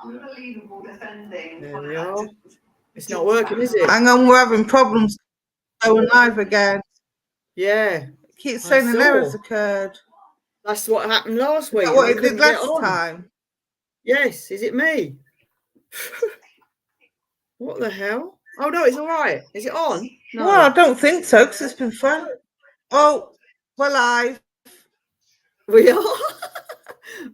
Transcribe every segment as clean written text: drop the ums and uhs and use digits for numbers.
Unbelievable defending. There we are. It's not working, is it? Hang on, we're having problems going live again. Yeah. It keeps saying an error's occurred. That's what happened last week. Is that what it did last time? Yes. Is it me? What the hell? Oh, no, it's all right. Is it on? No. Well, I don't think so, because it's been fun. Oh, we're live. We are.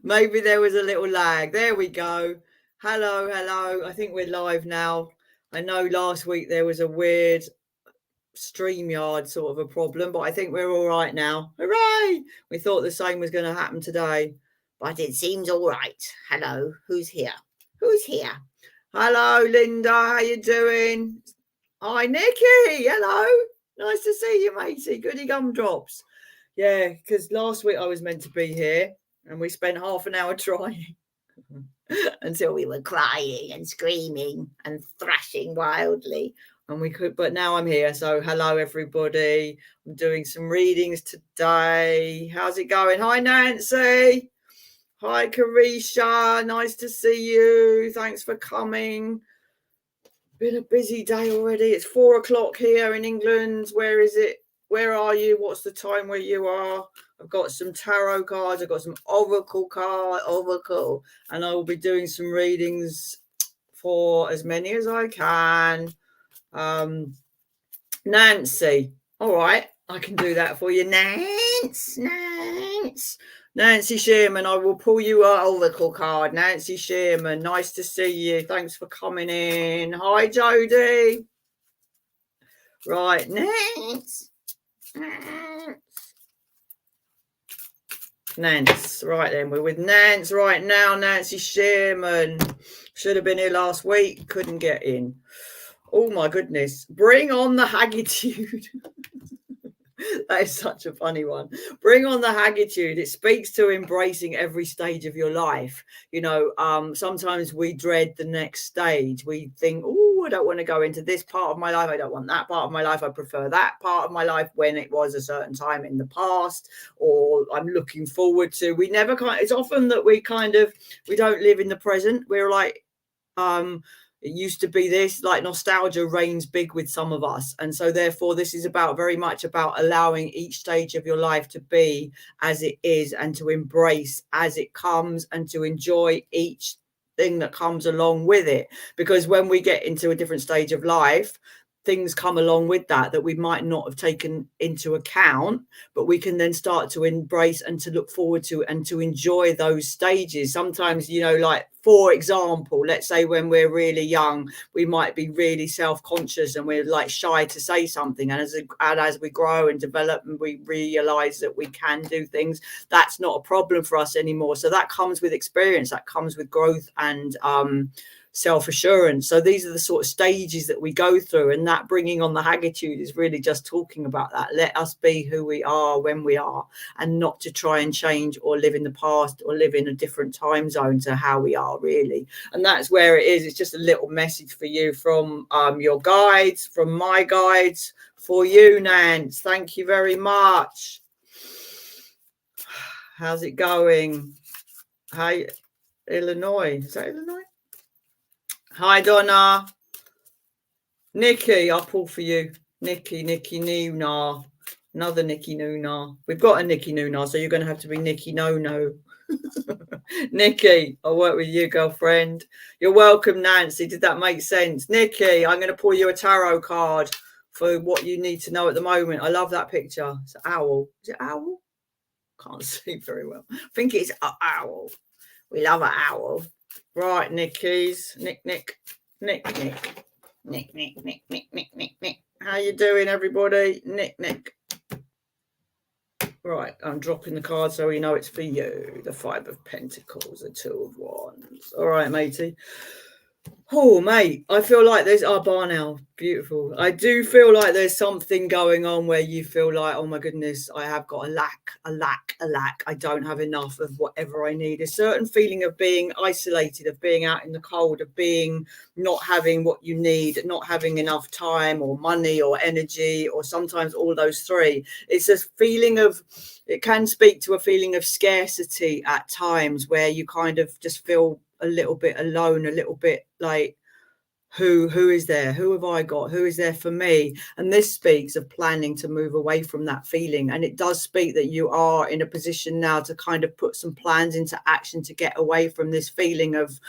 Maybe there was a little lag. There we go. Hello, hello. I think we're live now. I know last week there was a weird StreamYard sort of a problem, but I think we're all right now. Hooray! We thought the same was going to happen today, but it seems all right. Hello, who's here? Who's here? Hello, Linda. How you doing? Hi, Nikki. Hello. Nice to see you, matey. Goody gumdrops. Yeah, because last week I was meant to be here, and we spent half an hour trying until we were crying and screaming and thrashing wildly. And we could, but now I'm here. So hello, everybody. I'm doing some readings today. How's it going? Hi, Nancy. Hi, Carisha. Nice to see you. Thanks for coming. Been a busy day already. It's 4 o'clock here in England. Where is it? Where are you? What's the time where you are? I've got some tarot cards. I've got some oracle, and I will be doing some readings for as many as I can. Nancy, all right, I can do that for you. Nancy Shearman, I will pull you an oracle card. Nancy Shearman, nice to see you. Thanks for coming in. Hi, Jodie. Right, Nance. Right then, we're with Nance right now. Nancy Shearman should have been here last week, couldn't get in. Oh my goodness. Bring on the haggitude. That is such a funny one. Bring on the haggitude. It speaks to embracing every stage of your life. You know, sometimes we dread the next stage. We think, oh, I don't want to go into this part of my life. I don't want that part of my life. I prefer that part of my life when it was a certain time in the past, or I'm looking forward to. We never it's often that we don't live in the present. We're like, it used to be this, like nostalgia reigns big with some of us. And so therefore this is very much about allowing each stage of your life to be as it is and to embrace as it comes and to enjoy each thing that comes along with it. Because when we get into a different stage of life, things come along with that we might not have taken into account, but we can then start to embrace and to look forward to and to enjoy those stages. Sometimes, you know, like for example, let's say when we're really young, we might be really self-conscious and we're like shy to say something. And as we grow and develop and we realize that we can do things, that's not a problem for us anymore. So that comes with experience, that comes with growth and self-assurance. So these are the sort of stages that we go through, and that bringing on the haggitude is really just talking about that. Let us be who we are when we are, and not to try and change or live in the past or live in a different time zone to how we are really. And that's where it is. It's just a little message for you from your guides, from my guides, for you, Nance. Thank you very much. How's it going? Hi, Illinois. Is that Illinois? Hi, Donna. Nikki, I'll pull for you. Nikki Nuna. Another Nikki Nuna. We've got a Nikki Nuna, so you're going to have to be Nikki No. Nikki, I'll work with you, girlfriend. You're welcome, Nancy. Did that make sense? Nikki, I'm going to pull you a tarot card for what you need to know at the moment. I love that picture. It's an owl. Is it owl? Can't see very well. I think it's an owl. We love an owl. Right, Nickies. Nick. How you doing, everybody? Nick. Right, I'm dropping the card so we know it's for you. The 5 of Pentacles, the 2 of Wands. All right, matey. Oh, mate, I feel like there's our bar now. Beautiful. I do feel like there's something going on where you feel like, oh my goodness, I have got a lack. I don't have enough of whatever I need. A certain feeling of being isolated, of being out in the cold, of being not having what you need, not having enough time or money or energy, or sometimes all those three. It's a feeling of, it can speak to a feeling of scarcity at times where you kind of just feel a little bit alone, a little bit like, who is there? Who have I got? Who is there for me? And this speaks of planning to move away from that feeling. And it does speak that you are in a position now to kind of put some plans into action to get away from this feeling of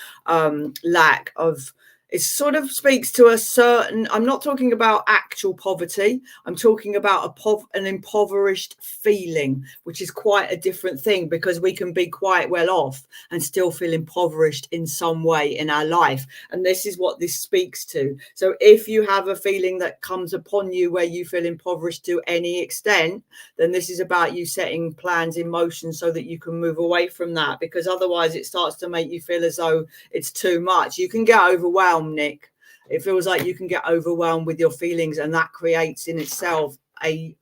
lack of. It sort of speaks to a certain, I'm not talking about actual poverty. I'm talking about an impoverished feeling, which is quite a different thing, because we can be quite well off and still feel impoverished in some way in our life. And this is what this speaks to. So if you have a feeling that comes upon you where you feel impoverished to any extent, then this is about you setting plans in motion so that you can move away from that, because otherwise it starts to make you feel as though it's too much. You can get overwhelmed, Nick. It feels like you can get overwhelmed with your feelings, and that creates in itself a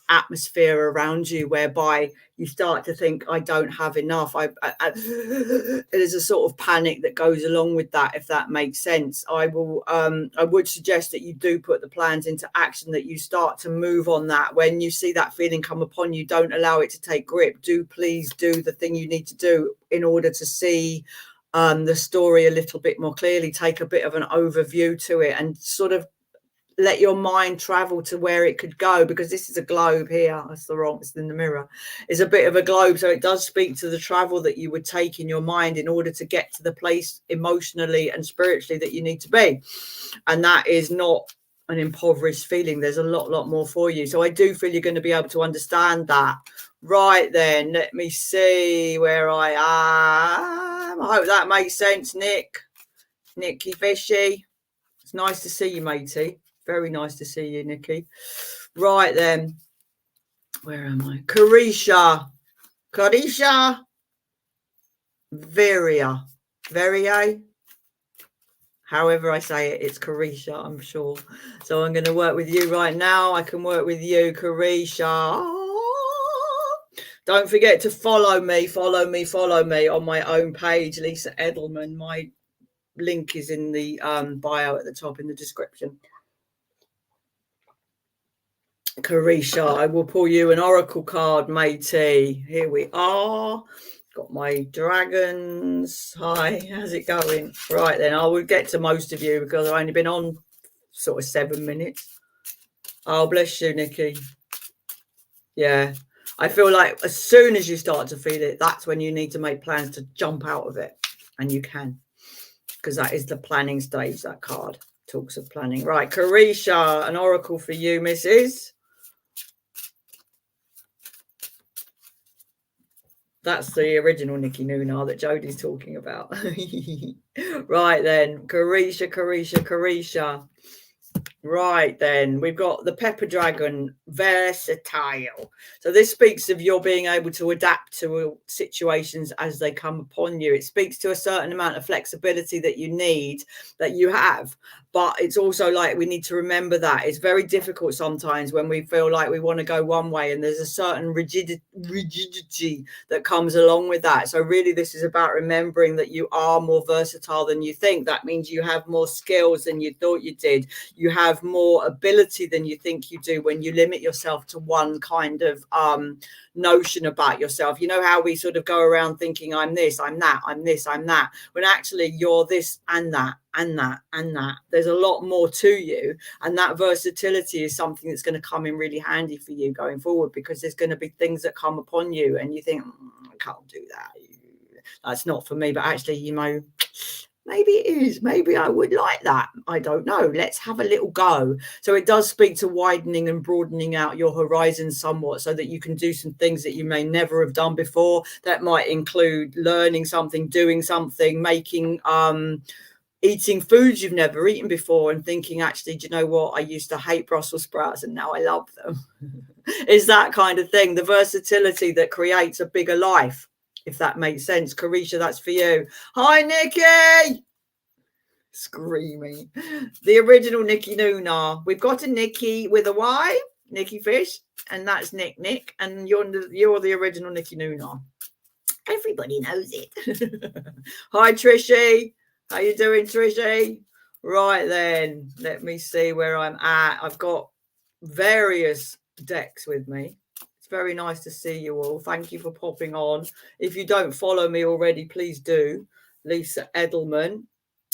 atmosphere around you whereby you start to think, I don't have enough. There's a sort of panic that goes along with that, if that makes sense. I would suggest that you do put the plans into action, that you start to move on that. When you see that feeling come upon you, don't allow it to take grip. Please do the thing you need to do in order to see the story a little bit more clearly. Take a bit of an overview to it and sort of let your mind travel to where it could go, because this is a globe here. That's it's in the mirror. It's a bit of a globe. So it does speak to the travel that you would take in your mind in order to get to the place emotionally and spiritually that you need to be. And that is not an impoverished feeling. There's a lot more for you. So I do feel you're going to be able to understand that. Right then, let me see where I am. I hope that makes sense, Nick. Nicky Fishy. It's nice to see you, matey. Very nice to see you, Nikki. Right then. Where am I? Carisha. Veria. However I say it, it's Carisha, I'm sure. So I'm going to work with you right now. I can work with you, Carisha. Don't forget to follow me on my own page, Lisa Edelman. My link is in the bio at the top in the description. Carisha, I will pull you an oracle card, matey. Here we are. Got my dragons. Hi, how's it going? Right then, I will get to most of you because I've only been on sort of 7 minutes. Oh, bless you, Nikki. Yeah, I feel like as soon as you start to feel it, that's when you need to make plans to jump out of it. And you can, because that is the planning stage. That card talks of planning. Right, Carisha, an oracle for you, missus. That's the original Nikki Noonar that Jodie's talking about. Right then, Carisha. Right then, we've got the Pepper Dragon, versatile. So this speaks of your being able to adapt to situations as they come upon you. It speaks to a certain amount of flexibility that you need, that you have. But it's also like we need to remember that it's very difficult sometimes when we feel like we want to go one way and there's a certain rigidity that comes along with that. So really this is about remembering that you are more versatile than you think. That means you have more skills than you thought you did. You have more ability than you think you do when you limit yourself to one kind of notion about yourself. You know how we sort of go around thinking I'm this, I'm that, I'm this, I'm that, when actually you're this and that and that and that. There's a lot more to you, and that versatility is something that's going to come in really handy for you going forward, because there's going to be things that come upon you and you think I can't do that, that's not for me, but actually, you know, maybe it is. Maybe I would like that. I don't know. Let's have a little go. So it does speak to widening and broadening out your horizons somewhat so that you can do some things that you may never have done before. That might include learning something, doing something, making, eating foods you've never eaten before and thinking, actually, do you know what? I used to hate Brussels sprouts and now I love them. It's that kind of thing. The versatility that creates a bigger life, if that makes sense. Carisha, that's for you. Hi, Nikki. Screaming. The original Nikki Noonar. We've got a Nikki with a Y, Nikki Fish, and that's Nick. And you're the original Nikki Noonar. Everybody knows it. Hi, Trishy. How you doing, Trishy? Right then, let me see where I'm at. I've got various decks with me. It's very nice to see you all. Thank you for popping on. If you don't follow me already, please do. Lisa Edelman.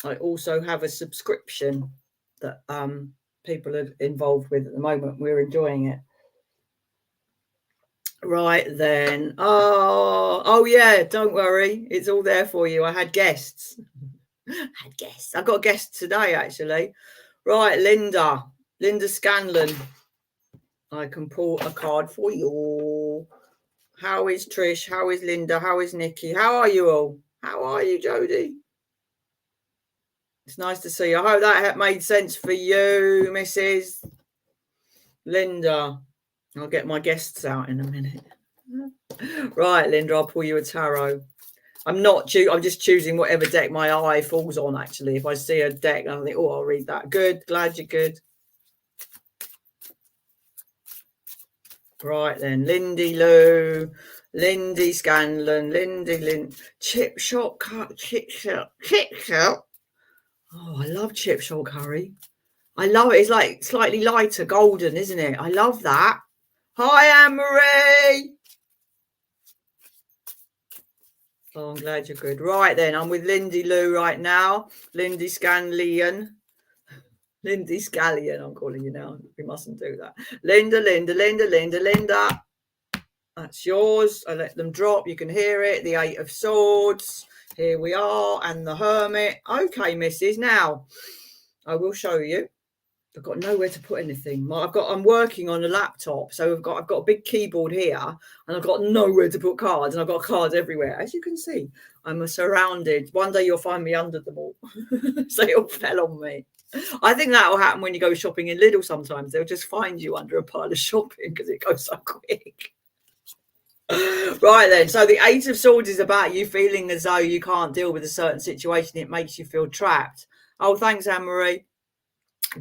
I also have a subscription that people are involved with at the moment. We're enjoying it. Right then. Oh yeah, don't worry. It's all there for you. I had guests. I got a guest today, actually. Right, Linda Scanlon. I can pull a card for you. How is Trish? How is Linda? How is Nikki? How are you all? How are you, Jodie? It's nice to see you. I hope that made sense for you, Mrs. Linda. I'll get my guests out in a minute. Right, Linda, I'll pull you a tarot. I'm just choosing whatever deck my eye falls on, actually. If I see a deck, I think, oh, I'll read that. Good. Glad you're good. Right then. Lindy Lou. Lindy Scanlon. Chip shot. Oh, I love chip shot curry. I love it. It's like slightly lighter, golden, isn't it? I love that. Hi, Anne-Marie. Oh, I'm glad you're good. Right then, I'm with Lindy Lou right now. Lindy Scallion, I'm calling you now. We mustn't do that. Linda. That's yours. I let them drop. You can hear it. The 8 of Swords. Here we are. And the Hermit. Okay, missus. Now, I will show you. I've got nowhere to put anything. I'm working on a laptop, so I've got a big keyboard here, and I've got nowhere to put cards, and I've got cards everywhere. As you can see, I'm surrounded. One day you'll find me under them all. So it all fell on me. I think that will happen when you go shopping in Lidl sometimes. They'll just find you under a pile of shopping because it goes so quick. Right then, so the 8 of Swords is about you feeling as though you can't deal with a certain situation. It makes you feel trapped. Oh, thanks, Anne-Marie.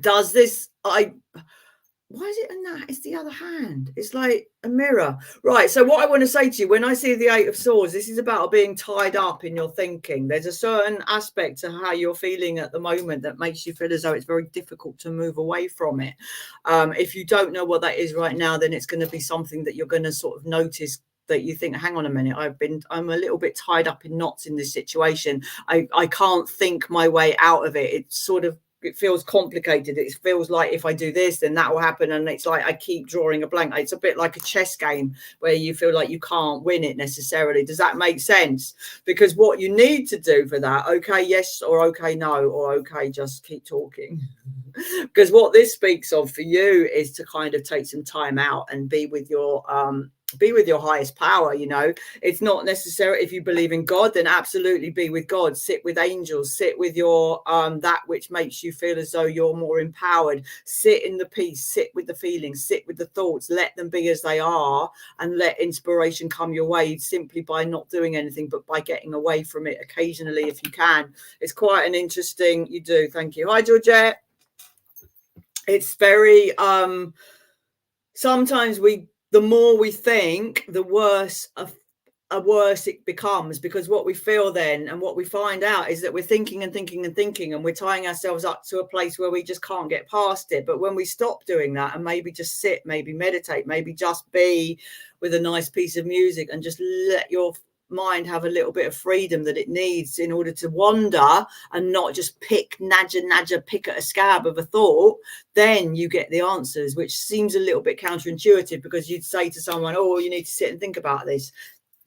Does this why is it in that? It's the other hand. It's like a mirror. Right. So what I want to say to you, when I see the 8 of Swords, this is about being tied up in your thinking. There's a certain aspect to how you're feeling at the moment that makes you feel as though it's very difficult to move away from it. If you don't know what that is right now, then it's going to be something that you're going to sort of notice, that you think, hang on a minute, I'm a little bit tied up in knots in this situation. I can't think my way out of it. It feels complicated. It feels like if I do this, then that will happen. And it's like I keep drawing a blank. It's a bit like a chess game where you feel like you can't win it necessarily. Does that make sense? Because what you need to do for that, okay, yes, or okay, no, or okay, just keep talking. Because what this speaks of for you is to kind of take some time out and be with your highest power. You know, it's not necessary. If you believe in God, then absolutely be with God. Sit with angels. Sit with your that which makes you feel as though you're more empowered. Sit in the peace. Sit with the feelings. Sit with the thoughts. Let them be as they are, and let inspiration come your way simply by not doing anything, but by getting away from it occasionally if you can. It's quite an interesting. You do. Thank you. Hi, Georgette. It's very sometimes the more we think, the worse it becomes, because what we feel then and what we find out is that we're thinking and we're tying ourselves up to a place where we just can't get past it. But when we stop doing that and maybe just sit, maybe meditate, maybe just be with a nice piece of music and just let your mind have a little bit of freedom that it needs in order to wander and not just pick at a scab of a thought, then you get the answers, which seems a little bit counterintuitive, because you'd say to someone, oh, you need to sit and think about this.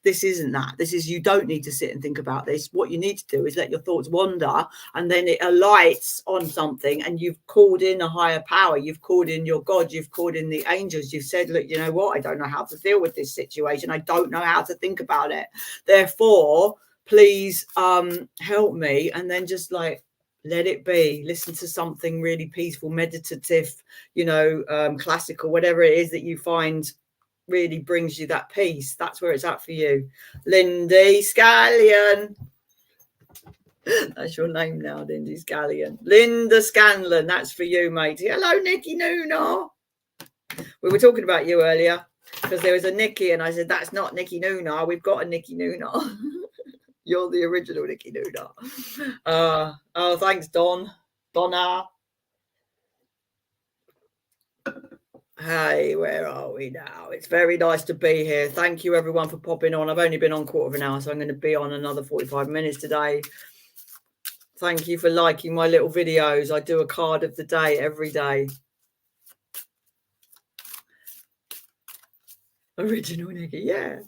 This isn't that. This is, you don't need to sit and think about this. What you need to do is let your thoughts wander, and then it alights on something, and you've called in a higher power. You've called in your God. You've called in the angels. You've said, look, you know what? I don't know how to deal with this situation. I don't know how to think about it. Therefore, please help me. And then just like, let it be. Listen to something really peaceful, meditative, classical, whatever it is that you find really brings you that peace. That's where it's at for you. Lindy Scallion. That's your name now, Lindy Scallion. Linda Scanlon, that's for you, matey. Hello, Nikki Noonar. We were talking about you earlier because there was a Nikki, and I said, that's not Nikki Noonar. We've got a Nikki Noonar. You're the original Nikki Noonar. Oh, thanks, Donna. Hey, where are we now? It's very nice to be here. Thank you, everyone, for popping on. I've only been on a quarter of an hour, so I'm going to be on another 45 minutes today. Thank you for liking my little videos. I do a card of the day every day. Original Nikki, yeah.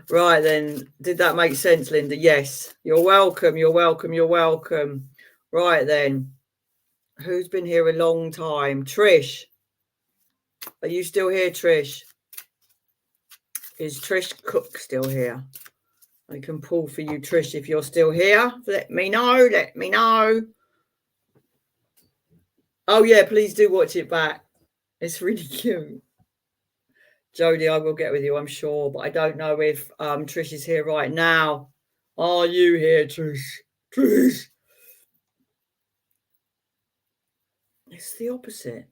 Right then, did that make sense, Linda? Yes. You're welcome, you're welcome, you're welcome. Right then, who's been here a long time? Trish. Are you still here, Trish? Is Trish Cook still here? I can pull for you, Trish, if you're still here. Let me know, let me know. Oh yeah, please do watch it back. It's really cute. Jodie, I will get with you, I'm sure, but I don't know if Trish is here right now. Are you here, Trish? Trish. It's the opposite.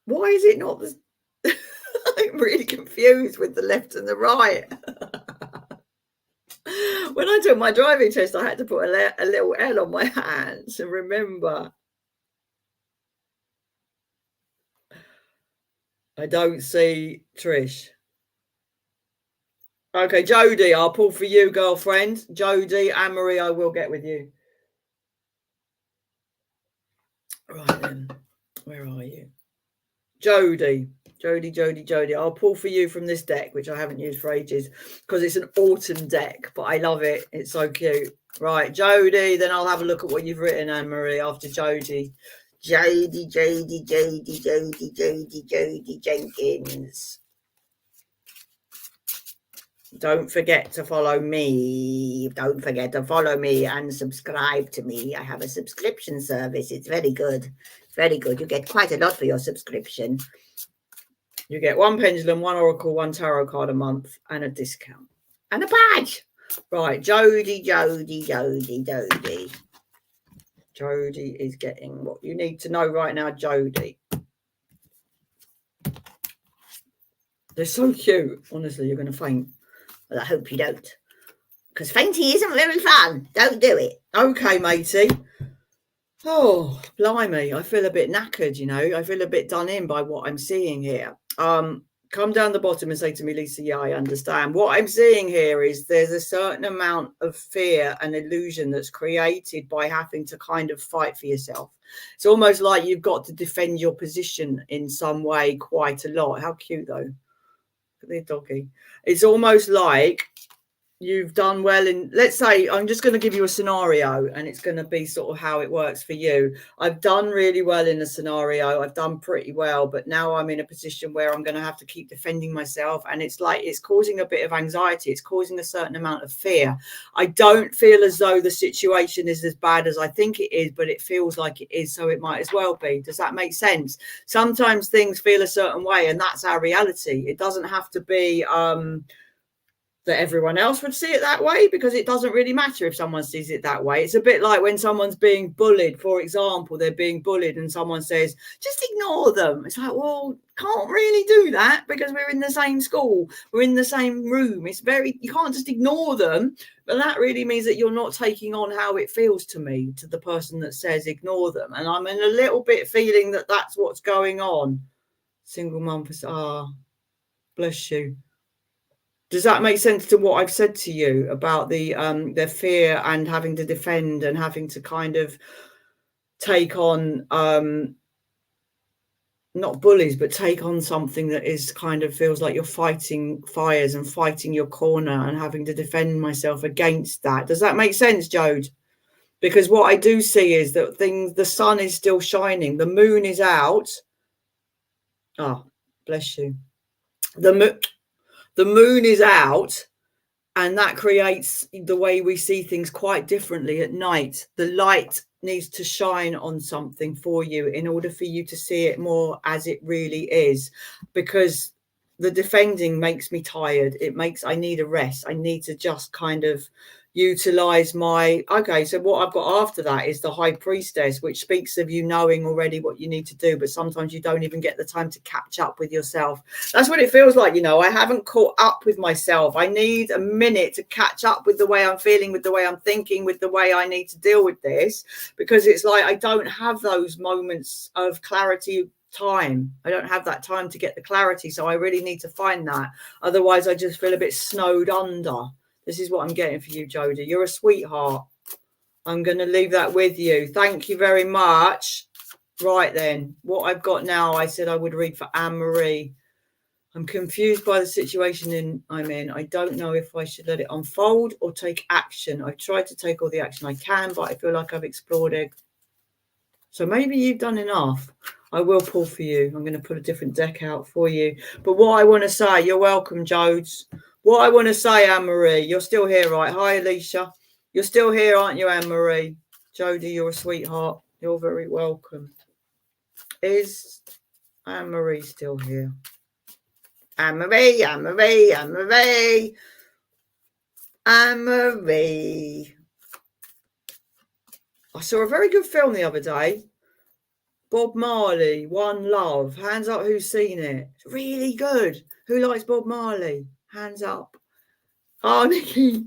Why is it not the... I'm really confused with the left and the right. When I took my driving test, I had to put a little L on my hands and remember. I don't see Trish. Okay, Jodie, I'll pull for you, girlfriend. Jodie, Anne-Marie, I will get with you. Right then, where are you? Jodie. I'll pull for you from this deck, which I haven't used for ages, because it's an autumn deck, but I love it. It's so cute. Right, Jodie, then I'll have a look at what you've written, Anne-Marie, after Jodie. Jodie Jenkins. Don't forget to follow me. Don't forget to follow me and subscribe to me. I have a subscription service. It's very good. Very good. You get quite a lot for your subscription. You get one pendulum, one oracle, one tarot card a month, and a discount. And a badge. Right, Jodie. Jodie is getting what you need to know right now, Jodie. They're so cute. Honestly, you're going to faint. Well, I hope you don't. Because fainting isn't very fun. Don't do it. Okay, matey. Oh, blimey. I feel a bit knackered, you know. I feel a bit done in by what I'm seeing here. Come down the bottom and say to me, Lisa, yeah, I understand. What I'm seeing here is there's a certain amount of fear and illusion that's created by having to kind of fight for yourself. It's almost like you've got to defend your position in some way quite a lot. How cute, though. Look at the doggy. It's almost like you've done well in, let's say, I'm just going to give you a scenario and it's going to be sort of how it works for you. I've done really well in a scenario. I've done pretty well, but now I'm in a position where I'm going to have to keep defending myself. And it's like, it's causing a bit of anxiety. It's causing a certain amount of fear. I don't feel as though the situation is as bad as I think it is, but it feels like it is. So it might as well be. Does that make sense? Sometimes things feel a certain way and that's our reality. It doesn't have to be, that everyone else would see it that way, because it doesn't really matter if someone sees it that way. It's a bit like when someone's being bullied, for example, they're being bullied and someone says, just ignore them. It's like, well, can't really do that because we're in the same school, we're in the same room. It's very, you can't just ignore them. But that really means that you're not taking on how it feels to me, to the person that says ignore them. And I'm in a little bit feeling that that's what's going on. Single mum for, bless you. Does that make sense to what I've said to you about the fear and having to defend and having to kind of take on, not bullies, but take on something that is kind of feels like you're fighting fires and fighting your corner and having to defend myself against that? Does that make sense, Jode? Because what I do see is that the sun is still shining. The moon is out. Oh, bless you. The moon is out, and that creates the way we see things quite differently at night. The light needs to shine on something for you in order for you to see it more as it really is, because the defending makes me tired. I need a rest. I need to just kind of utilize my, okay, so what I've got after that is the High Priestess, which speaks of you knowing already what you need to do, but sometimes you don't even get the time to catch up with yourself. That's what it feels like. You know, I haven't caught up with myself. I need a minute to catch up with the way I'm feeling, with the way I'm thinking, with the way I need to deal with this, because it's like I don't have those moments of clarity time. I don't have that time to get the clarity, so I really need to find that. Otherwise I just feel a bit snowed under. This is what I'm getting for you, Jodie. You're a sweetheart. I'm going to leave that with you. Thank you very much. Right then, what I've got now, I said I would read for Anne-Marie. I'm confused by the situation I'm in. I don't know if I should let it unfold or take action. I've tried to take all the action I can, but I feel like I've explored it. So maybe you've done enough. I will pull for you. I'm going to put a different deck out for you. But what I want to say, you're welcome, Jodes. What I want to say, Anne-Marie, you're still here, right? Hi, Alicia. You're still here, aren't you, Anne-Marie? Jodie, you're a sweetheart. You're very welcome. Is Anne-Marie still here? Anne-Marie, Anne-Marie, Anne-Marie. Anne-Marie. I saw a very good film the other day. Bob Marley, One Love. Hands up who's seen it. It's really good. Who likes Bob Marley? Hands up. Oh, Nikki.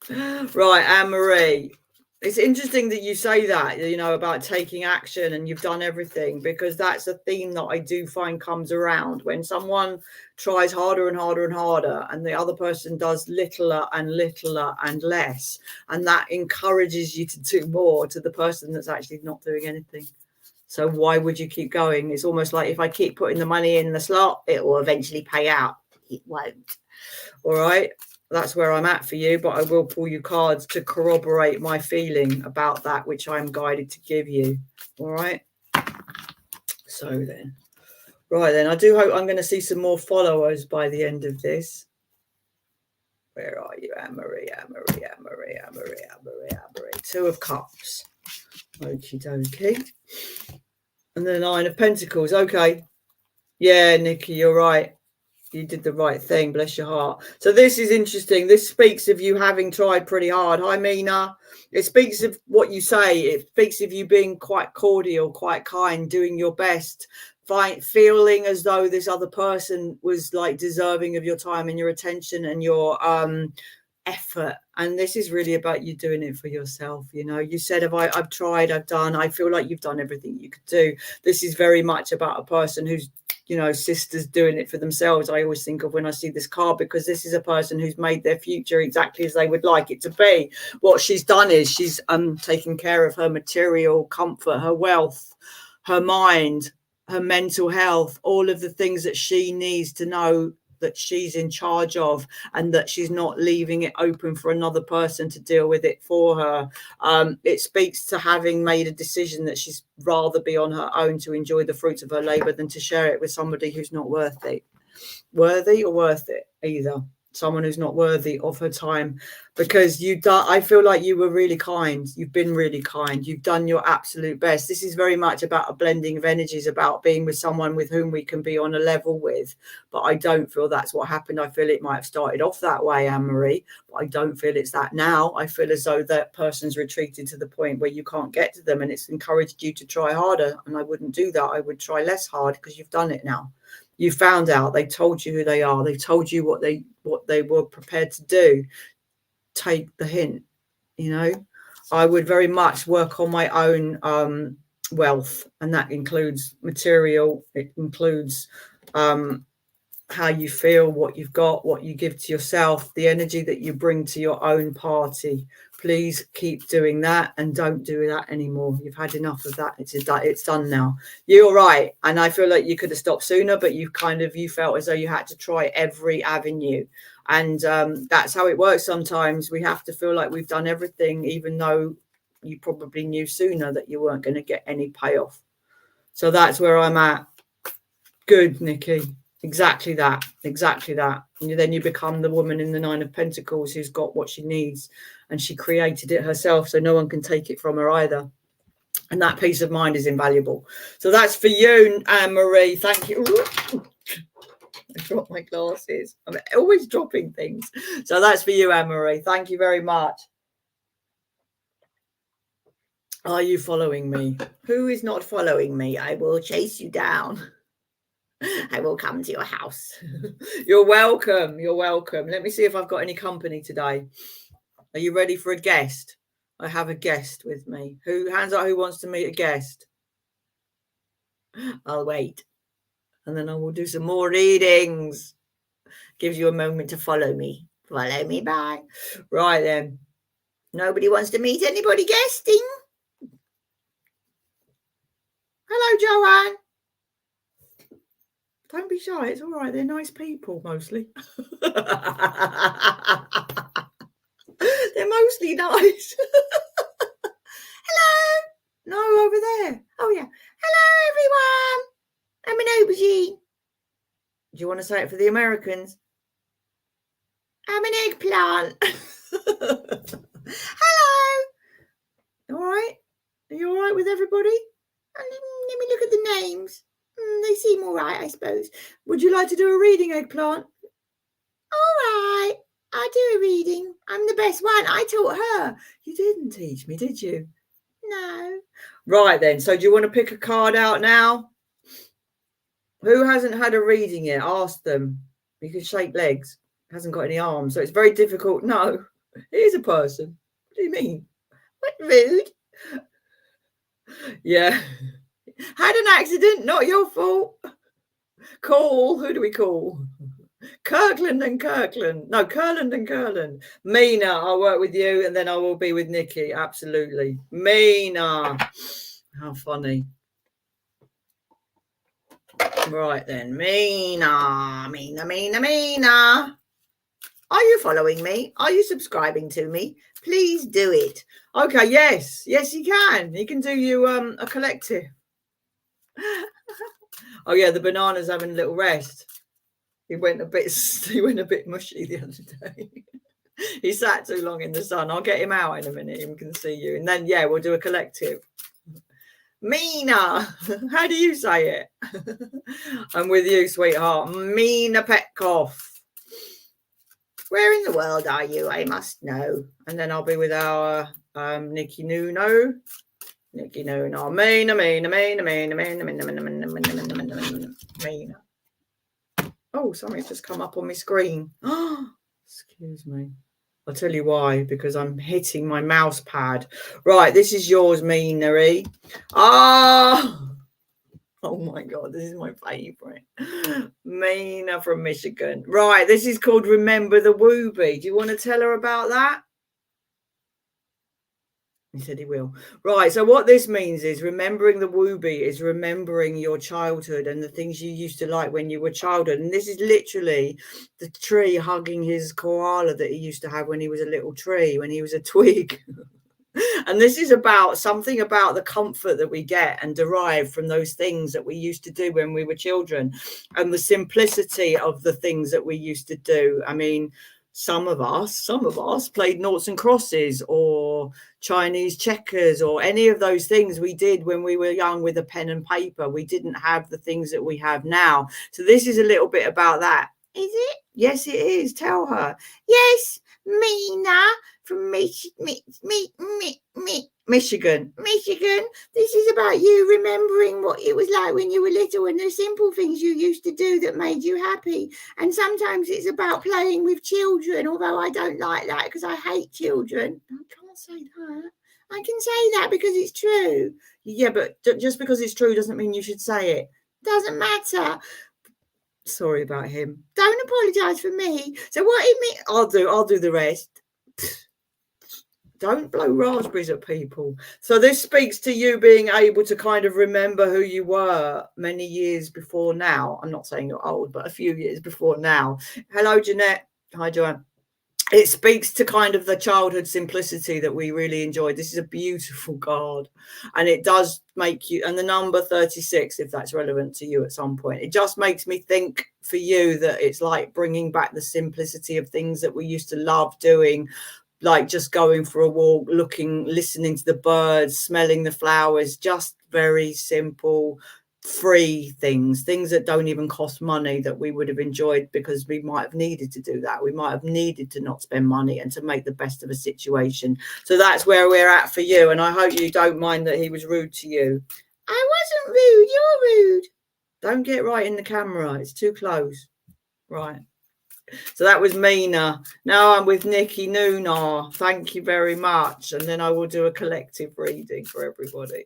Right, Anne-Marie. It's interesting that you say that, you know, about taking action and you've done everything, because that's a theme that I do find comes around when someone tries harder and harder and harder and the other person does littler and littler and less. And that encourages you to do more to the person that's actually not doing anything. So why would you keep going? It's almost like if I keep putting the money in the slot, it will eventually pay out. It won't. All right. That's where I'm at for you, but I will pull you cards to corroborate my feeling about that, which I'm guided to give you. All right. So then, right then, I do hope I'm going to see some more followers by the end of this. Where are you, Anne-Marie, Anne-Marie, Anne-Marie, Anne-Marie, Anne-Marie, Anne-Marie? Two of Cups. Okie dokie. And the Nine of Pentacles. Okay. Yeah, Nikki, you're right. You did the right thing. Bless your heart. So this is interesting. This speaks of you having tried pretty hard. Hi, Mina. It speaks of what you say. It speaks of you being quite cordial, quite kind, doing your best, feeling as though this other person was like deserving of your time and your attention and your effort. And this is really about you doing it for yourself. You know, you said, I've tried, I've done, I feel like you've done everything you could do. This is very much about a person who's, you know, sisters doing it for themselves. I always think of when I see this card, because this is a person who's made their future exactly as they would like it to be. What she's done is she's taken care of her material comfort, her wealth, her mind, her mental health, all of the things that she needs to know that she's in charge of, and that she's not leaving it open for another person to deal with it for her. It speaks to having made a decision that she's rather be on her own to enjoy the fruits of her labor than to share it with somebody who's not worthy or worth it either. Someone who's not worthy of her time, because I feel like you were really kind. You've been really kind. You've done your absolute best. This is very much about a blending of energies, about being with someone with whom we can be on a level with. But I don't feel that's what happened. I feel it might have started off that way, Anne-Marie, but I don't feel it's that now. I feel as though that person's retreated to the point where you can't get to them, and it's encouraged you to try harder. And I wouldn't do that. I would try less hard, because you've done it now. You found out. They told you who they are. They told you what they were prepared to do. Take the hint. You know, I would very much work on my own wealth, and that includes material. It includes how you feel, what you've got, what you give to yourself, the energy that you bring to your own party. Please keep doing that, and don't do that anymore. You've had enough of that. It's done now. You're right. And I feel like you could have stopped sooner, but you felt as though you had to try every avenue. And that's how it works sometimes. We have to feel like we've done everything, even though you probably knew sooner that you weren't going to get any payoff. So that's where I'm at. Good, Nikki. Exactly that. And then you become the woman in the Nine of Pentacles who's got what she needs, and she created it herself, so no one can take it from her either. And that peace of mind is invaluable. So that's for you, Anne-Marie. Thank you. I dropped my glasses. I'm always dropping things. So that's for you, Anne-Marie. Thank you very much. Are you following me? Who is not following me? I will chase you down. I will come to your house. You're welcome. You're welcome. Let me see if I've got any company today. Are you ready for a guest? I have a guest with me. Hands up who wants to meet a guest? I'll wait. And then I will do some more readings. Gives you a moment to follow me. Follow me back. Right then. Nobody wants to meet anybody guesting. Hello, Joanne. Don't be shy. It's all right. They're nice people, mostly. They're mostly nice. Hello. No, over there. Oh, yeah. Hello, everyone. I'm an aubergine. Do you want to say it for the Americans? I'm an eggplant. Hello. All right. Are you all right with everybody? Let me look at the names. They seem all right, I suppose. Would you like to do a reading, eggplant? All right. I'll do a reading. I'm the best one. I taught her. You didn't teach me, did you? No. Right then. So do you want to pick a card out now? Who hasn't had a reading yet? Ask them. You can shake legs. Hasn't got any arms, so it's very difficult. No, he's a person. What do you mean? What, rude? Yeah. Had an accident, not your fault. Call. Who do we call? Kirkland and Kirkland. No, Kurland and Kurland. Mina, I'll work with you and then I will be with Nikki. Absolutely. Mina. How funny. Right then. Mina. Are you following me? Are you subscribing to me? Please do it. Okay, yes. Yes, he can. He can do you a collective. Oh yeah, the banana's having a little rest. He went a bit mushy the other day. He sat too long in the sun. I'll get him out in a minute. He can see you. And then yeah, we'll do a collective. Mina, how do you say it? I'm with you, sweetheart. Mina Petkoff. Where in the world are you? I must know. And then I'll be with our Nikki Nuno. Nikki Nuno. Mina. Oh, something's just come up on my screen. Oh, excuse me. I'll tell you why, because I'm hitting my mouse pad. Right, this is yours, Mina-y. Ah! Oh my God, this is my favourite. Mina from Michigan. Right, this is called Remember the Wooby. Do you want to tell her about that? He said he will. Right, so what this means is remembering the wooby is remembering your childhood and the things you used to like when you were childhood. And this is literally the tree hugging his koala that he used to have when he was a little tree, when he was a twig. And this is about something about the comfort that we get and derive from those things that we used to do when we were children and the simplicity of the things that we used to do. I mean, some of us played noughts and crosses or Chinese checkers or any of those things we did when we were young with a pen and paper. We didn't have the things that we have now. So this is a little bit about that. Is it? Yes, it is. Tell her. Yes, Mina from Michigan. Michigan. This is about you remembering what it was like when you were little and the simple things you used to do that made you happy. And sometimes it's about playing with children, although I don't like that because I hate children. I can't say that. I can say that because it's true. Yeah, but just because it's true doesn't mean you should say it. Doesn't matter. Sorry about him. Don't apologise for me. So what it means, I'll do the rest. Don't blow raspberries at people. So this speaks to you being able to kind of remember who you were many years before now. I'm not saying you're old, but a few years before now. Hello, Jeanette. Hi, Joanne. It speaks to kind of the childhood simplicity that we really enjoyed. This is a beautiful card. And it does make you, and the number 36, if that's relevant to you at some point, it just makes me think for you that it's like bringing back the simplicity of things that we used to love doing, like just going for a walk, listening to the birds, smelling the flowers, just very simple, free things that don't even cost money that we would have enjoyed because we might have needed to do that. We might have needed to not spend money and to make the best of a situation. So that's where we're at for you. And I hope you don't mind that he was rude to you. I wasn't rude. You're rude. Don't get right in the camera. It's too close. Right. So that was Mina. Now I'm with Nikki Nunar. Thank you very much. And then I will do a collective reading for everybody.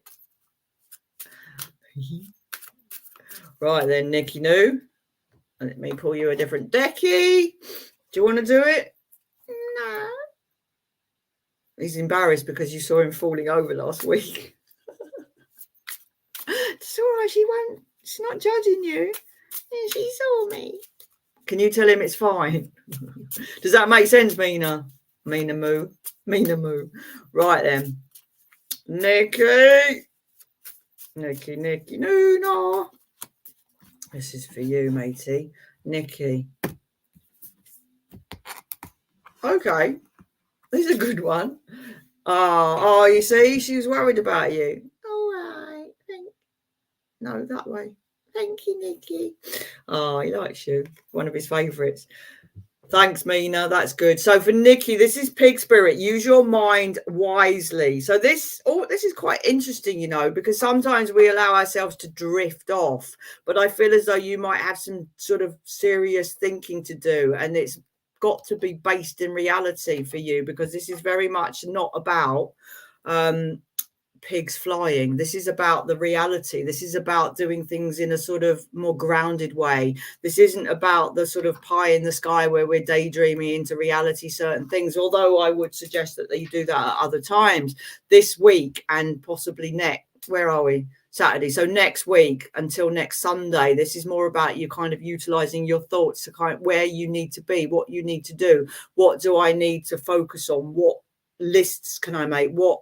Right then, Nikki Nu. Let me pull you a different decky. Do you want to do it? No. He's embarrassed because you saw him falling over last week. It's all right. She's not judging you. She saw me. Can you tell him it's fine? Does that make sense, Mina? Mina moo. Mina moo. Right then. Nikki. No. This is for you, matey. Nikki. Okay. This is a good one. Oh, you see, she was worried about you. All right. No, that way. Thank you, Nikki. Oh, he likes you. One of his favourites. Thanks, Mina. That's good. So for Nikki, this is pig spirit. Use your mind wisely. So this is quite interesting, because sometimes we allow ourselves to drift off. But I feel as though you might have some sort of serious thinking to do, and it's got to be based in reality for you, because this is very much not about pigs flying. This is about the reality. This is about doing things in a sort of more grounded way. This isn't about the sort of pie in the sky where we're daydreaming into reality certain things, although I would suggest that you do that at other times. This week and possibly next, where are we? Saturday. So next week until next Sunday, this is more about you kind of utilizing your thoughts to kind of where you need to be, what you need to do, what do I need to focus on, what lists can I make, what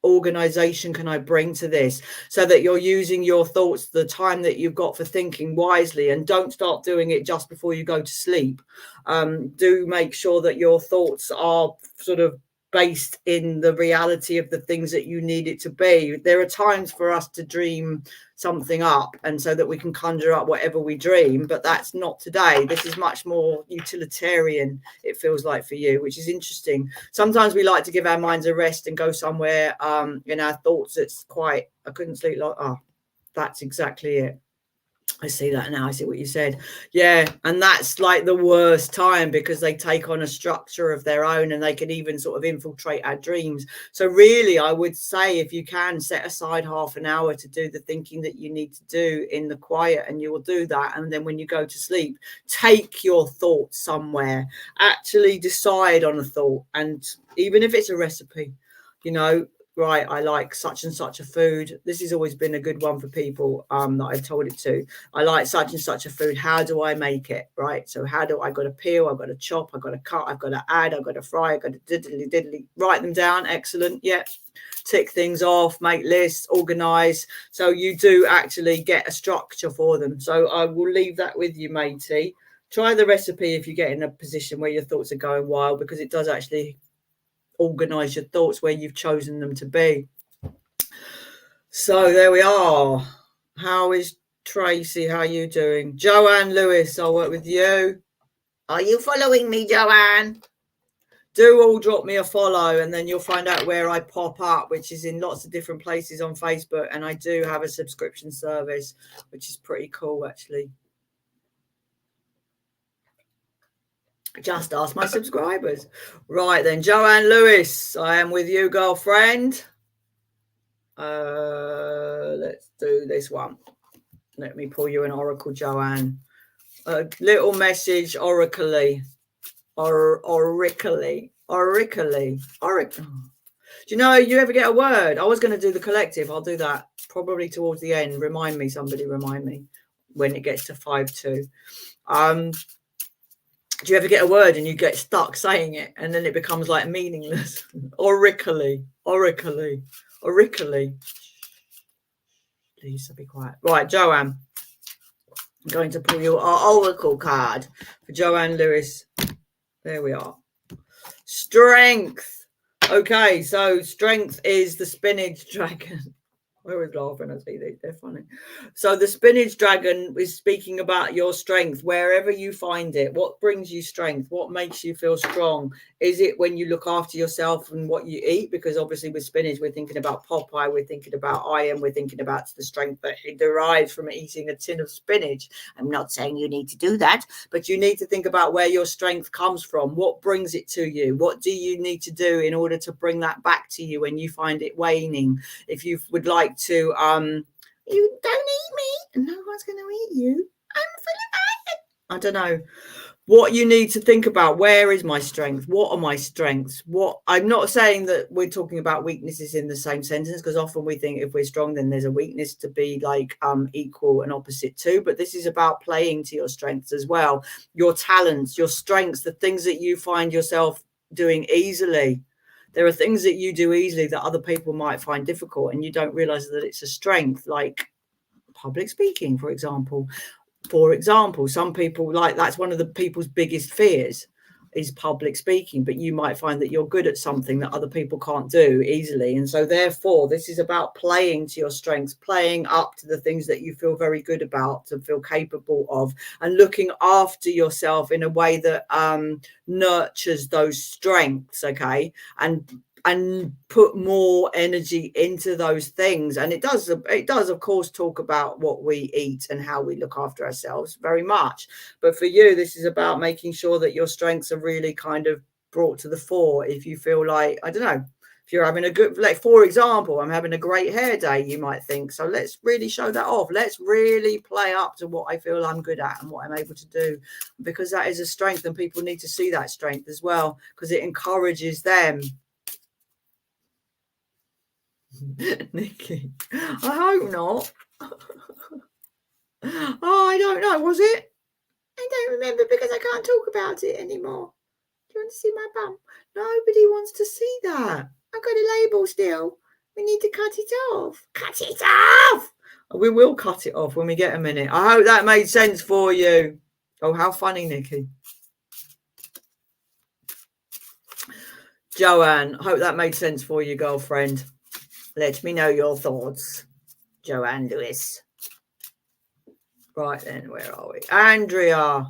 organization can I bring to this, so that you're using your thoughts, the time that you've got for thinking wisely, and don't start doing it just before you go to sleep. Do make sure that your thoughts are sort of based in the reality of the things that you need it to be. There are times for us to dream something up, and so that we can conjure up whatever we dream, but that's not today. This is much more utilitarian, it feels like, for you, which is interesting. Sometimes we like to give our minds a rest and go somewhere in our thoughts. It's quite, I couldn't sleep like, oh, that's exactly it. I see that now. I see what you said. Yeah. And that's like the worst time, because they take on a structure of their own, and they can even sort of infiltrate our dreams. So really, I would say, if you can, set aside half an hour to do the thinking that you need to do in the quiet, and you will do that. And then when you go to sleep, take your thoughts somewhere, actually decide on a thought. And even if it's a recipe, right, I like such and such a food. This has always been a good one for people that I've told it to. I like such and such a food. How do I make it? Right. So I got to peel, I've got to chop, I've got to cut, I've got to add, I've got to fry, I've got to diddly. Write them down. Excellent. Yeah. Tick things off, make lists, organize. So you do actually get a structure for them. So I will leave that with you, matey. Try the recipe if you get in a position where your thoughts are going wild, because it does actually organize your thoughts where you've chosen them to be. So there we are. How is Tracy? How are you doing? Joanne Lewis, I'll work with you. Are you following me, Joanne? Do all drop me a follow, and then you'll find out where I pop up, which is in lots of different places on Facebook. And I do have a subscription service, which is pretty cool, actually. Just ask my subscribers. Right then, Joanne Lewis, I am with you, girlfriend. Let's do this one. Let me pull you an oracle, Joanne. A little message, oracly. Oracly. Do you ever get a word? I was going to do the collective. I'll do that probably towards the end. Somebody remind me when it gets to 5-2. Do you ever get a word and you get stuck saying it, and then it becomes like meaningless? Oracly. Please be quiet. Right, Joanne. I'm going to pull you our oracle card for Joanne Lewis. There we are. Strength. Okay, so strength is the spinach dragon. I always laugh when I see these. They're funny. So the spinach dragon is speaking about your strength, wherever you find it. What brings you strength? What makes you feel strong? Is it when you look after yourself and what you eat? Because obviously with spinach, we're thinking about Popeye, we're thinking about iron, we're thinking about the strength that it derives from eating a tin of spinach. I'm not saying you need to do that, but you need to think about where your strength comes from. What brings it to you? What do you need to do in order to bring that back to you when you find it waning? If you would like to you don't eat me, no one's going to eat you, I'm full of iron. I don't know what you need to think about, where is my strength? What are my strengths? What I'm not saying that we're talking about weaknesses in the same sentence, because often we think if we're strong, then there's a weakness to be like equal and opposite to. But this is about playing to your strengths as well, your talents, your strengths, the things that you find yourself doing easily. There are things that you do easily that other people might find difficult, and you don't realize that it's a strength, like public speaking, for example. Some people, like, that's one of the people's biggest fears is public speaking, but you might find that you're good at something that other people can't do easily. And so therefore this is about playing to your strengths, playing up to the things that you feel very good about, to feel capable of, and looking after yourself in a way that nurtures those strengths, okay, and put more energy into those things. And it does of course talk about what we eat and how we look after ourselves very much, but for you this is about making sure that your strengths are really kind of brought to the fore. If you feel like, I don't know, if you're having a good, like for example, I'm having a great hair day, you might think, so let's really show that off. Let's really play up to what I feel I'm good at and what I'm able to do, because that is a strength, and people need to see that strength as well, because it encourages them. Nikki, I hope not. Oh, I don't know. Was it? I don't remember because I can't talk about it anymore. Do you want to see my bum? Nobody wants to see that. I've got a label still. We need to cut it off. Cut it off! We will cut it off when we get a minute. I hope that made sense for you. Oh, how funny, Nikki. Joanne, hope that made sense for you, girlfriend. Let me know your thoughts. Joanne Lewis. Right then, where are we? Andrea.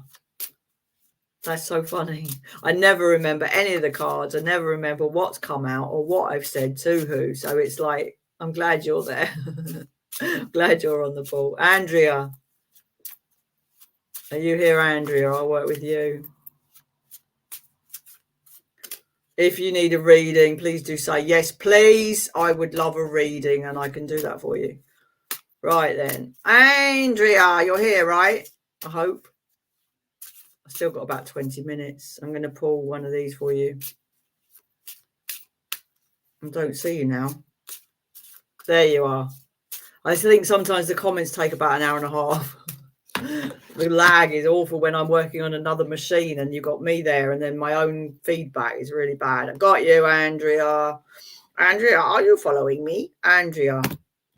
That's so funny. I never remember any of the cards. I never remember what's come out or what I've said to who. So it's like, I'm glad you're there. Glad you're on the ball. Andrea. Are you here, Andrea? I'll work with you. If you need a reading, please do say yes, please. I would love a reading and I can do that for you. Right then. Andrea, you're here, right? I hope. I've still got about 20 minutes. I'm going to pull one of these for you. I don't see you now. There you are. I think sometimes the comments take about an hour and a half. The lag is awful when I'm working on another machine and you've got me there, and then my own feedback is really bad. I got you, Andrea. Andrea, are you following me? Andrea,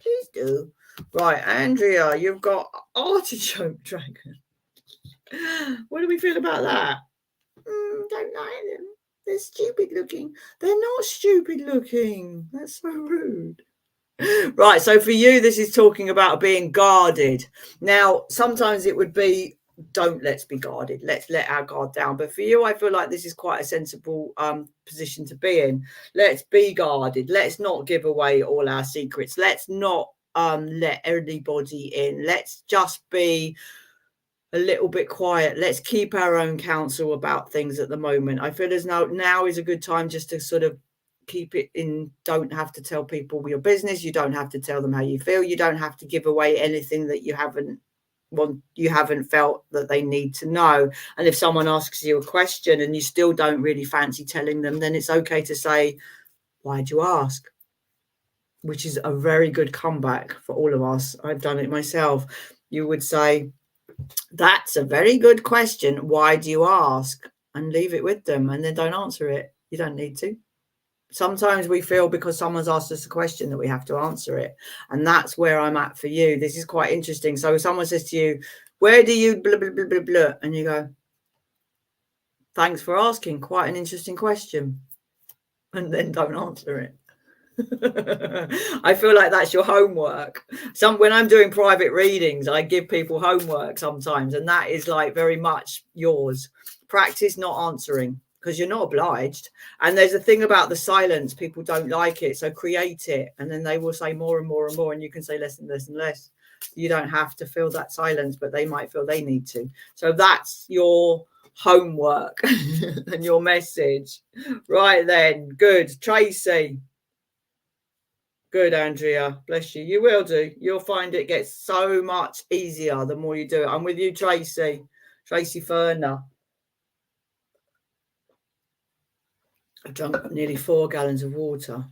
please do. Right, Andrea, you've got artichoke dragon. What do we feel about that? Don't like them. They're stupid looking. They're not stupid looking. That's so rude. Right, so for you, this is talking about being guarded. Now, sometimes it would be, let's be guarded. Let's let our guard down. But for you, I feel like this is quite a sensible position to be in. Let's be guarded. Let's not give away all our secrets. Let's not let anybody in. Let's just be a little bit quiet. Let's keep our own counsel about things at the moment. I feel as now is a good time just to sort of keep it in. Don't have to tell people your business. You don't have to tell them how you feel. You don't have to give away anything that you haven't felt that they need to know. And if someone asks you a question and you still don't really fancy telling them, then it's okay to say, why'd you ask? Which is a very good comeback for all of us. I've done it myself. You would say, that's a very good question. Why do you ask? And leave it with them, and then don't answer it. You don't need to. Sometimes we feel because someone's asked us a question that we have to answer it. And that's where I'm at for you. This is quite interesting. So if someone says to you, where do you blah, blah, blah, blah, blah, and you go, thanks for asking. Quite an interesting question. And then don't answer it. I feel like that's your homework. When I'm doing private readings, I give people homework sometimes, and that is like very much yours. Practice not answering, because you're not obliged. And there's a thing about the silence. People don't like it, so create it, and then they will say more and more and more, and you can say less and less and less. You don't have to feel that silence, but they might feel they need to. So that's your homework and your message. Right then, good. Tracy. Good, Andrea. Bless you. You will do. You'll find it gets so much easier the more you do it. I'm with you, Tracy. Tracy Ferner. I've drunk nearly 4 gallons of water.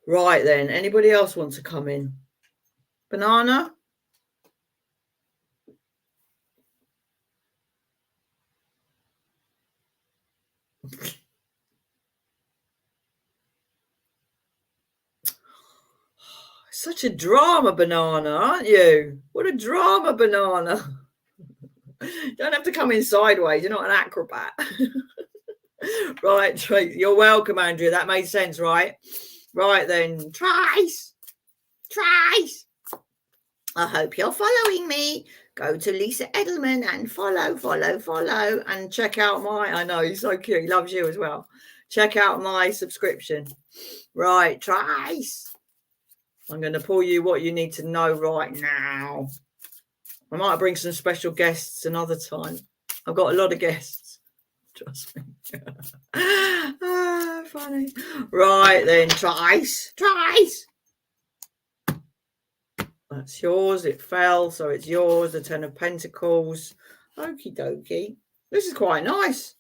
Right then, anybody else want to come in? Banana? Such a drama banana, aren't you? What a drama banana. You don't have to come in sideways. You're not an acrobat. Right, Trace. You're welcome, Andrea. That made sense, right? Right then. Trace. I hope you're following me. Go to Lisa Edelman and follow, and check out my, I know, he's so cute. He loves you as well. Check out my subscription. Right, Trace. I'm going to pull you what you need to know right now. I might bring some special guests another time. I've got a lot of guests. Trust me. Funny. Right then, Trace. That's yours. It fell, so it's yours. The 10 of Pentacles. Okie dokie. This is quite nice.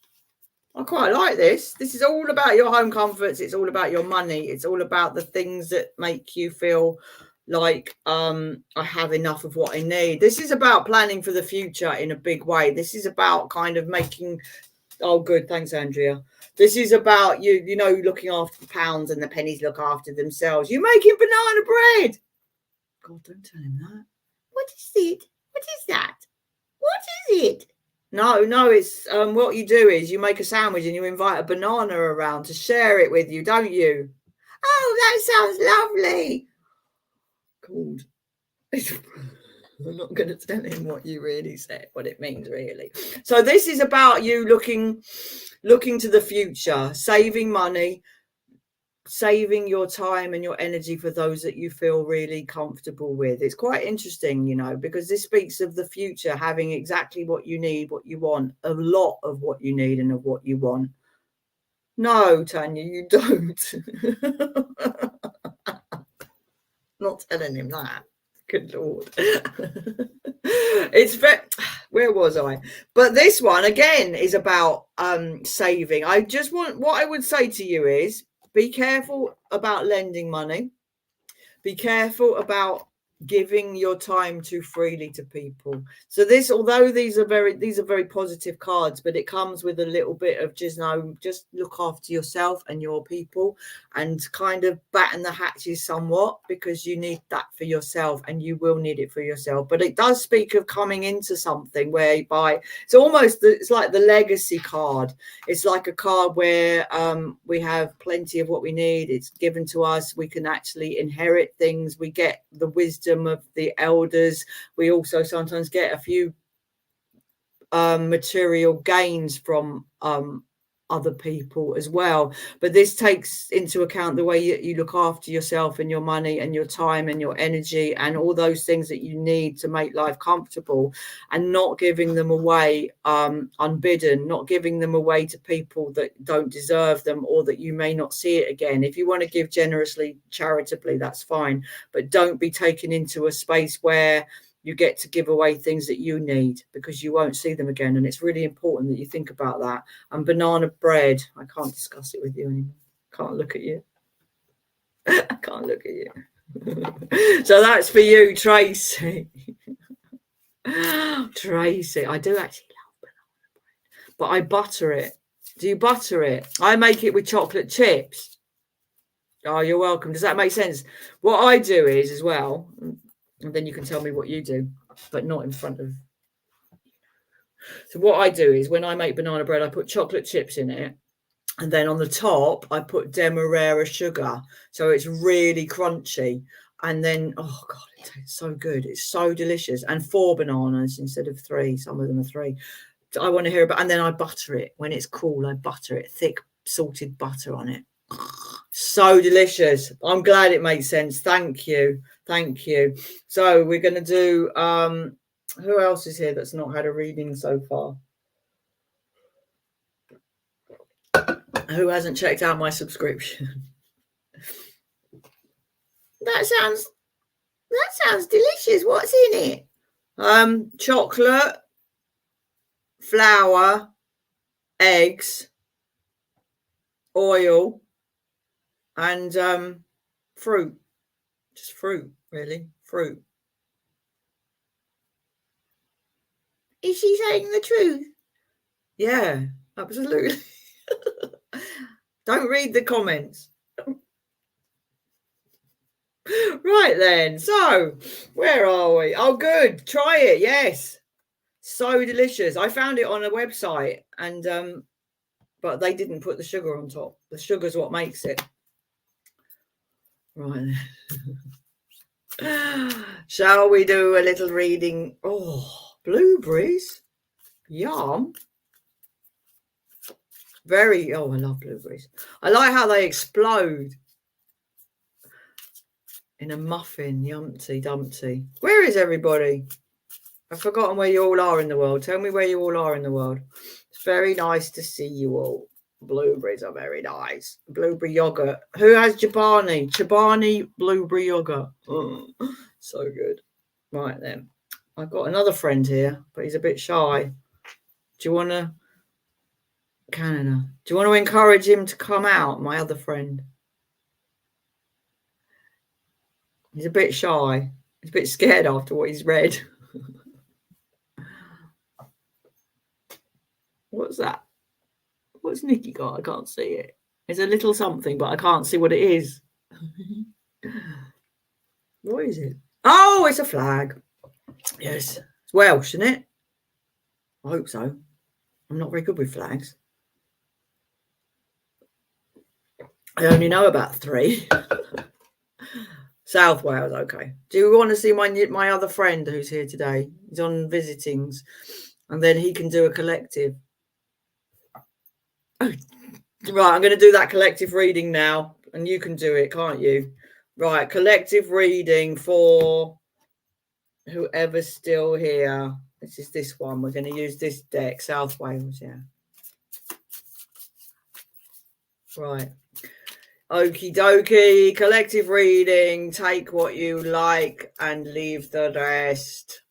I quite like this. This is all about your home comforts. It's all about your money. It's all about the things that make you feel like I have enough of what I need. This is about planning for the future in a big way. This is about kind of making... Oh, good. Thanks, Andrea. This is about you know, looking after the pounds and the pennies look after themselves. You're making banana bread. God, don't tell him that. What is it? What is that? What is it? No, it's what you do is you make a sandwich and you invite a banana around to share it with you, don't you? Oh, that sounds lovely. God. I'm not going to tell him what you really said, what it means really. So this is about you looking to the future, saving money, saving your time and your energy for those that you feel really comfortable with. It's quite interesting, you know, because this speaks of the future, having exactly what you need, what you want, a lot of what you need and of what you want. No, Tanya, you don't. Not telling him that. Good Lord. It's very... Where was I? But this one again is about saving. I just want... What I would say to you is be careful about lending money. Be careful about giving your time too freely to people. So this, although these are very positive cards, but it comes with a little bit of just look after yourself and your people and kind of batten the hatches somewhat, because you need that for yourself and you will need it for yourself. But it does speak of coming into something whereby it's like the legacy card. It's like a card where we have plenty of what we need. It's given to us. We can actually inherit things. We get the wisdom of the elders. We also sometimes get a few material gains from other people as well. But this takes into account the way you look after yourself and your money and your time and your energy and all those things that you need to make life comfortable, and not giving them away unbidden, not giving them away to people that don't deserve them or that you may not see it again. If you want to give generously, charitably, that's fine, but don't be taken into a space where you get to give away things that you need, because you won't see them again. And it's really important that you think about that. And banana bread, I can't discuss it with you anymore. Can't look at you. I can't look at you. So that's for you, Tracy. Tracy, I do actually love banana bread, but I butter it. Do you butter it? I make it with chocolate chips. Oh, you're welcome. Does that make sense? What I do is as well, and then you can tell me what you do, but not in front of... So what I do is when I make banana bread, I put chocolate chips in it. And then on the top, I put demerara sugar. So it's really crunchy. And then, oh God, it tastes so good. It's so delicious. And 4 bananas instead of 3. Some of them are 3. So I want to hear about... And then I butter it. When it's cool, I butter it. Thick salted butter on it. So delicious. I'm glad it makes sense. Thank you. So we're going to do who else is here that's not had a reading so far? Who hasn't checked out my subscription? That sounds delicious. What's in it? Chocolate, flour, eggs, oil, and fruit. Just fruit, really. Fruit. Is she saying the truth? Yeah, absolutely. Don't read the comments. Right then. So, where are we? Oh, good. Try it. Yes. So delicious. I found it on a website, and but they didn't put the sugar on top. The sugar's what makes it. Right. Shall we do a little reading? Oh, blueberries. Yum. Very, oh, I love blueberries. I like how they explode in a muffin. Yumpty dumpty. Where is everybody? I've forgotten where you all are in the world. Tell me where you all are in the world. It's very nice to see you all. Blueberries are very nice. Blueberry yogurt. Who has Chobani? Chobani blueberry yogurt. Oh, so good. Right then. I've got another friend here, but he's a bit shy. Do you want to... Canada. Do you want to encourage him to come out, my other friend? He's a bit shy. He's a bit scared after what he's read. What's that? What's Nikki got? I can't see it. It's a little something, but I can't see what it is. What is it? Oh, it's a flag. Yes. It's Welsh, isn't it? I hope so. I'm not very good with flags. I only know about 3. South Wales, okay. Do you want to see my other friend who's here today? He's on visitings, and then he can do a collective. Oh, right, I'm going to do that collective reading now, and you can do it, can't you? Right, collective reading for whoever's still here. This is this one. We're going to use this deck, South Wales, yeah. Right. Okie dokie, collective reading. Take what you like and leave the rest.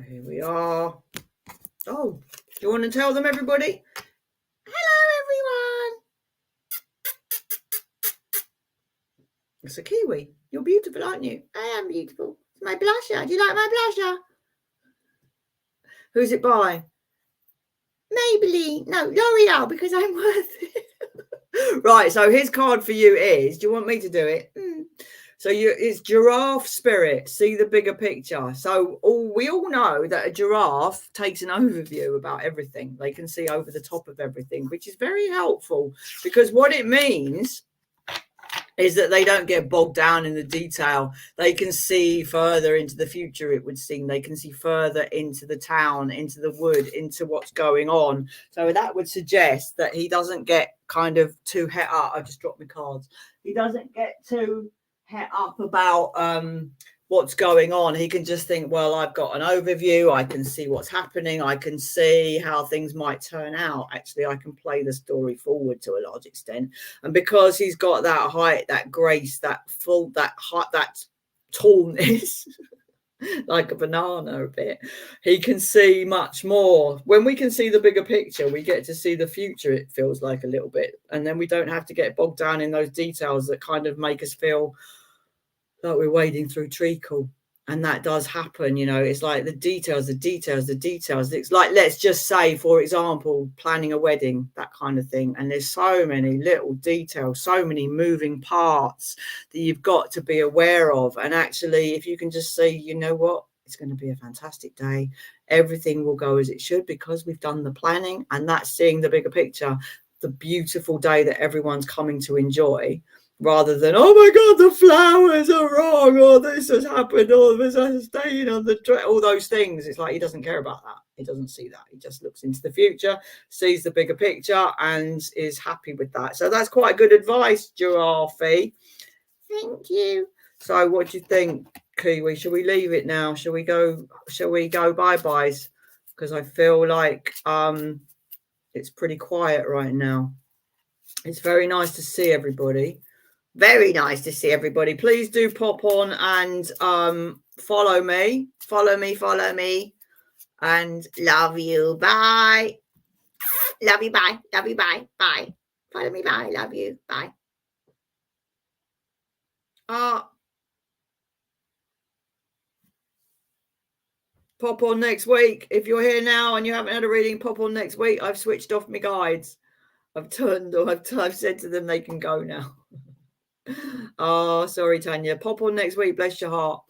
Here we are. Oh, do you want to tell them, everybody? Hello, everyone. It's a kiwi. You're beautiful, aren't you? I am beautiful. It's my blusher. Do you like my blusher? Who's it by? Maybelline. No, L'Oreal, because I'm worth it. Right, so his card for you is, do you want me to do it? So it's giraffe spirit. See the bigger picture. So we all know that a giraffe takes an overview about everything. They can see over the top of everything, which is very helpful, because what it means is that they don't get bogged down in the detail. They can see further into the future, it would seem. They can see further into the town, into the wood, into what's going on. So that would suggest that he doesn't get kind of too het up. I just dropped my cards. He doesn't get too het up about what's going on. He can just think, well, I've got an overview. I can see what's happening. I can see how things might turn out. Actually, I can play the story forward to a large extent. And because he's got that height, that grace, that full, that height, that tallness, like a banana a bit, he can see much more. When we can see the bigger picture, we get to see the future, it feels like, a little bit. And then we don't have to get bogged down in those details that kind of make us feel like we're wading through treacle. And that does happen, you know. It's like the details. It's like, let's just say, for example, planning a wedding, that kind of thing. And there's so many little details, so many moving parts that you've got to be aware of. And actually, if you can just say, you know what, it's going to be a fantastic day. Everything will go as it should because we've done the planning, and that's seeing the bigger picture, the beautiful day that everyone's coming to enjoy. Rather than, oh my God, the flowers are wrong, or this has happened, or there's a stain on the track, all those things. It's like he doesn't care about that. He doesn't see that. He just looks into the future, sees the bigger picture, and is happy with that. So that's quite good advice, Giraffe. Thank you. So what do you think, Kiwi? Shall we leave it now? Shall we go bye-byes? Because I feel like it's pretty quiet right now. It's very nice to see everybody. Very nice to see everybody. Please do pop on and follow me. And love you. Bye. Love you. Bye. Love you. Bye. Bye. Follow me. Bye. Love you. Bye. Pop on next week. If you're here now and you haven't had a reading, pop on next week. I've switched off my guides. I've said to them they can go now. Oh, sorry, Tanya. Pop on next week. Bless your heart.